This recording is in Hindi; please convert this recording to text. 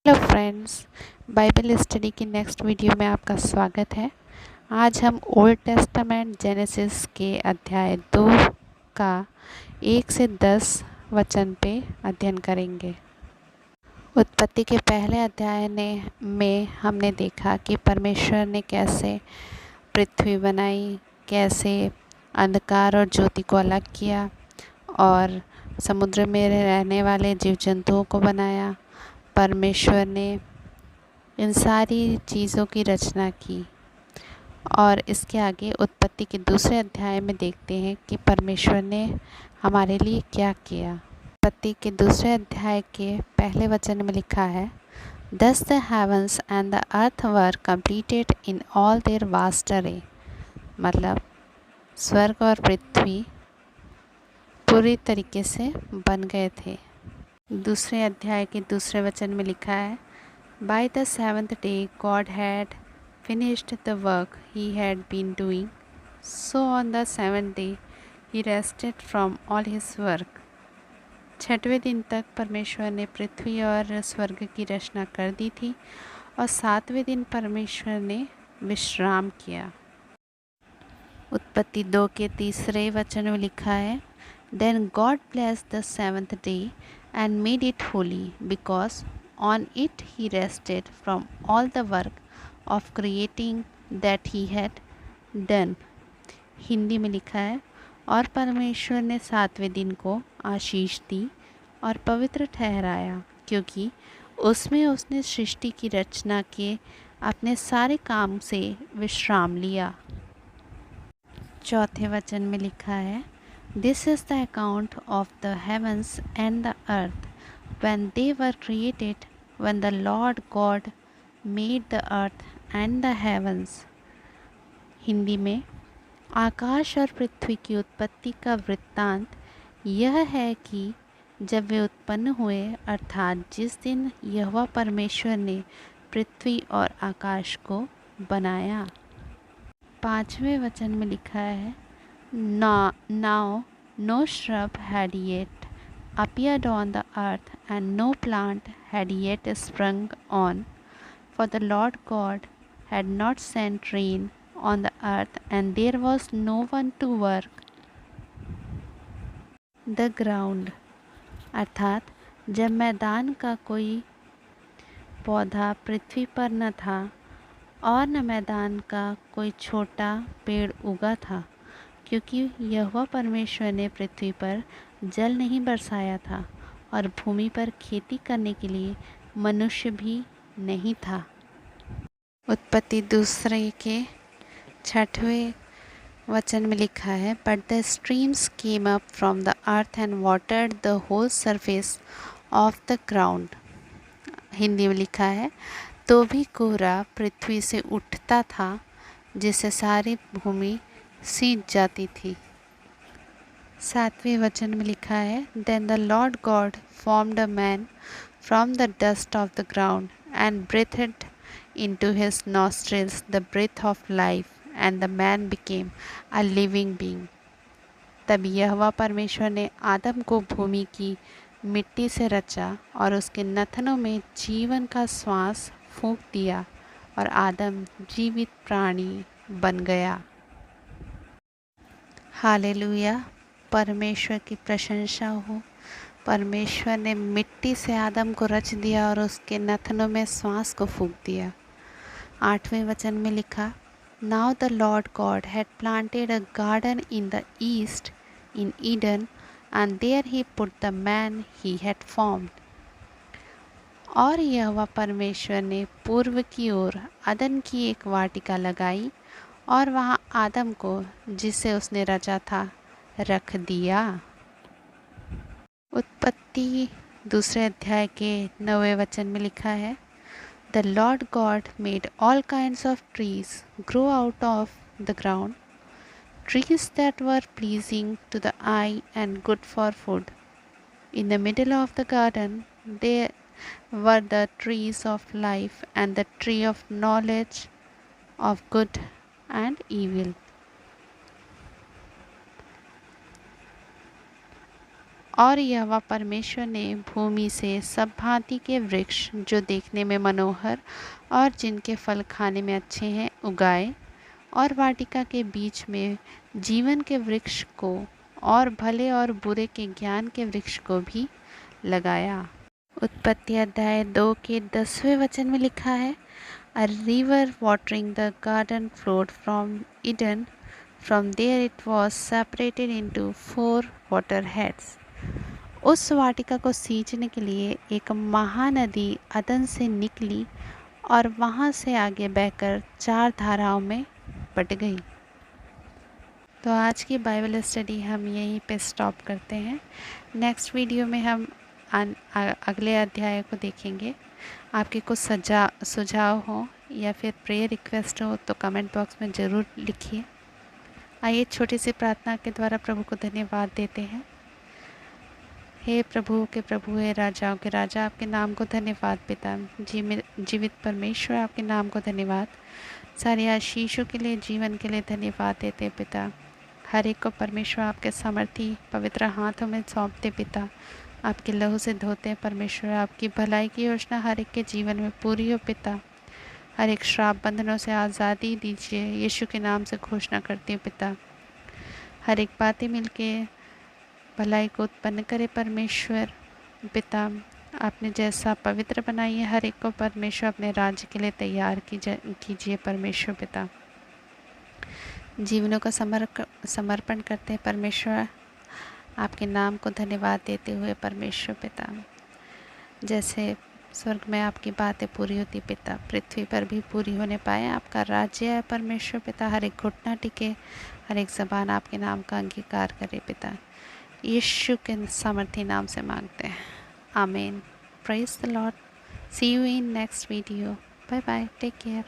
हेलो फ्रेंड्स, बाइबल स्टडी की नेक्स्ट वीडियो में आपका स्वागत है। आज हम ओल्ड टेस्टामेंट जेनेसिस के अध्याय 2 का 1 से 10 वचन पे अध्ययन करेंगे। उत्पत्ति के पहले अध्याय में हमने देखा कि परमेश्वर ने कैसे पृथ्वी बनाई, कैसे अंधकार और ज्योति को अलग किया और समुद्र में रहने वाले जीव जंतुओं को बनाया। परमेश्वर ने इन सारी चीज़ों की रचना की और इसके आगे उत्पत्ति के दूसरे अध्याय में देखते हैं कि परमेश्वर ने हमारे लिए क्या किया। उत्पत्ति के दूसरे अध्याय के पहले वचन में लिखा है, Thus the heavens and the earth were completed in all their vast array। मतलब स्वर्ग और पृथ्वी पूरी तरीके से बन गए थे। दूसरे अध्याय के दूसरे वचन में लिखा है, By the seventh day God had finished the work he had been doing, so on the seventh day he rested from all his work। छठवें दिन तक परमेश्वर ने पृथ्वी और स्वर्ग की रचना कर दी थी और सातवें दिन परमेश्वर ने विश्राम किया। उत्पत्ति 2 के तीसरे वचन में लिखा है, Then God blessed the seventh day and made it holy, because on it he rested from all the work of creating that he had done। Hindi में लिखा है, और परमेश्वर ने सातवें दिन को आशीष दी और पवित्र ठहराया, क्योंकि उसमें उसने सृष्टि की रचना के अपने सारे काम से विश्राम लिया। चौथे वचन में लिखा है, This is the account of the heavens and the earth when they were created, when the Lord God made the earth and the heavens। Hindi में, आकाश और पृथ्वी की उत्पत्ति का वृत्तांत यह है कि जब वे उत्पन्न हुए, अर्थात जिस दिन यहोवा परमेश्वर ने पृथ्वी और आकाश को बनाया। पाँचवें वचन में लिखा है, Now no shrub had yet appeared on the earth, and no plant had yet sprung on, for the Lord God had not sent rain on the earth, and there was no one to work the ground। अर्थात जब मैदान का कोई पौधा पृथ्वी पर न था और न मैदान का कोई छोटा पेड़ उगा था, क्योंकि यहोवा परमेश्वर ने पृथ्वी पर जल नहीं बरसाया था और भूमि पर खेती करने के लिए मनुष्य भी नहीं था। उत्पत्ति दूसरे के छठवें वचन में लिखा है, But the streams came up from the earth and watered the whole surface of the ground। Hindi में लिखा है, तो भी कोहरा पृथ्वी से उठता था, जिससे सारी भूमि सींच जाती थी। सातवें वचन में लिखा है, Then the Lord God formed a man from the dust of the ground and breathed into his nostrils the breath of life, and the man became a living being। तब यहोवा परमेश्वर ने आदम को भूमि की मिट्टी से रचा और उसके नथनों में जीवन का श्वास फूंक दिया और आदम जीवित प्राणी बन गया। हालेलुया, परमेश्वर की प्रशंसा हो। परमेश्वर ने मिट्टी से आदम को रच दिया और उसके नथनों में श्वास को फूंक दिया। आठवें वचन में लिखा, Now the Lord God had planted a garden in the east in Eden, and there he put the man he had formed। और यहोवा परमेश्वर ने पूर्व की ओर अदन की एक वाटिका लगाई और वहाँ आदम को, जिसे उसने रचा था, रख दिया। उत्पत्ति दूसरे अध्याय के 9वें वचन में लिखा है, The Lord God made all kinds of trees grow out of the ground, trees that were pleasing to the eye and good for food। In the middle of the garden there were the trees of life and the tree of knowledge of good and evil। और यहोवा परमेश्वर ने भूमि से सब भांति के वृक्ष जो देखने में मनोहर और जिनके फल खाने में अच्छे हैं उगाए, और वाटिका के बीच में जीवन के वृक्ष को और भले और बुरे के ज्ञान के वृक्ष को भी लगाया। उत्पत्ति अध्याय 2 के 10वें वचन में लिखा है, A river watering the garden flowed from Eden. From there it was separated into 4 waterheads. उस वाटिका को सींचने के लिए एक महानदी अदन से निकली और वहाँ से आगे बहकर 4 धाराओं में बट गई। तो आज की बाइबल स्टडी हम यहीं पे स्टॉप करते हैं। नेक्स्ट वीडियो में हम अगले अध्याय को देखेंगे। आपके कुछ सुझाव हो या फिर प्रेयर रिक्वेस्ट हो तो कमेंट बॉक्स में ज़रूर लिखिए। आइए छोटी सी प्रार्थना के द्वारा प्रभु को धन्यवाद देते हैं। हे प्रभु के प्रभु, हे राजाओं के राजा, आपके नाम को धन्यवाद पिता। जीवित परमेश्वर, आपके नाम को धन्यवाद। सारे आशीषों के लिए, जीवन के लिए धन्यवाद देते पिता। हर एक को परमेश्वर आपके सामर्थी पवित्र हाथों में सौंपते पिता। आपके लहू से धोते हैं परमेश्वर। आपकी भलाई की योजना हर एक के जीवन में पूरी हो पिता। हर एक श्राप बंधनों से आज़ादी दीजिए, यीशु के नाम से घोषणा करती हूँ पिता। हर एक बातें मिलके भलाई को उत्पन्न करे परमेश्वर पिता। आपने जैसा पवित्र बनाई है हर एक को परमेश्वर अपने राज्य के लिए तैयार कीजिए परमेश्वर पिता। जीवनों का समर्पण करते हैं परमेश्वर, आपके नाम को धन्यवाद देते हुए परमेश्वर पिता। जैसे स्वर्ग में आपकी बातें पूरी होती पिता, पृथ्वी पर भी पूरी होने पाए। आपका राज्य है परमेश्वर पिता। हर एक घुटना टिके, हर एक ज़बान आपके नाम का अंगीकार करे पिता। यीशु के सामर्थी नाम से मांगते हैं, आमीन। Praise the lord. See you in next video. Bye bye, take care.